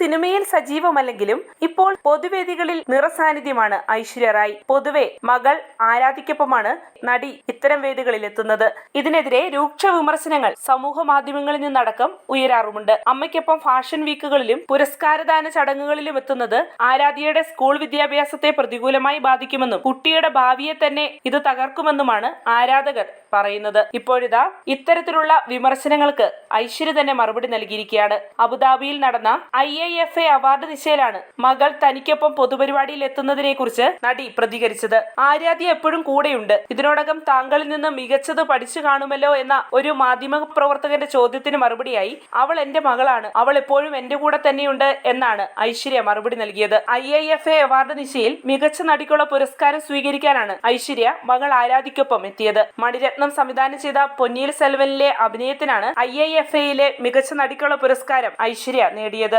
സിനിമയിൽ സജീവമല്ലെങ്കിലും ഇപ്പോൾ പൊതുവേദികളിൽ നിറസാന്നിധ്യമാണ് ഐശ്വര്യ റായ്. പൊതുവെ മകൾ ആരാധ്യക്കൊപ്പമാണ് നടി ഇത്തരം വേദികളിൽ എത്തുന്നത്. ഇതിനെതിരെ രൂക്ഷ വിമർശനങ്ങൾ സമൂഹ മാധ്യമങ്ങളിൽ നിന്നടക്കം ഉയരാറുമുണ്ട്. അമ്മയ്ക്കൊപ്പം ഫാഷൻ വീക്കുകളിലും പുരസ്കാരദാന ചടങ്ങുകളിലും എത്തുന്നത് ആരാധ്യയുടെ സ്കൂൾ വിദ്യാഭ്യാസത്തെ പ്രതികൂലമായി ബാധിക്കുമെന്നും കുട്ടിയുടെ ഭാവിയെ തന്നെ ഇത് തകർക്കുമെന്നുമാണ് ആരാധകർ പറയുന്നത്. ഇപ്പോഴിതാ ഇത്തരത്തിലുള്ള വിമർശനങ്ങൾക്ക് ഐശ്വര്യ തന്നെ മറുപടി നൽകിയിരിക്കുകയാണ്. അബുദാബിയിൽ നടന്ന IIFA അവാർഡ് നിശയിലാണ് മകൾ തനിക്കൊപ്പം പൊതുപരിപാടിയിൽ എത്തുന്നതിനെ കുറിച്ച് നടി പ്രതികരിച്ചത്. ആരാധ്യ എപ്പോഴും കൂടെയുണ്ട്. ഇതിനോടകം താങ്കളിൽ നിന്ന് മികച്ചത് പഠിച്ചു കാണുമല്ലോ എന്ന ഒരു മാധ്യമ പ്രവർത്തകന്റെ ചോദ്യത്തിന് മറുപടിയായി അവൾ എന്റെ മകളാണ്, അവൾ എപ്പോഴും എന്റെ കൂടെ തന്നെയുണ്ട് എന്നാണ് ഐശ്വര്യ മറുപടി നൽകിയത്. IIFA അവാർഡ് നിശയിൽ മികച്ച നടിക്കുള്ള പുരസ്കാരം സ്വീകരിക്കാനാണ് ഐശ്വര്യ മകൾ ആരാധ്യക്കൊപ്പം എത്തിയത്. മണിരത്നം സംവിധാനം ചെയ്ത പൊന്നിയിൻ സെൽവനിലെ അഭിനയത്തിനാണ് IIFAയിലെ മികച്ച നടിക്കുള്ള പുരസ്കാരം ഐശ്വര്യ നേടിയത്.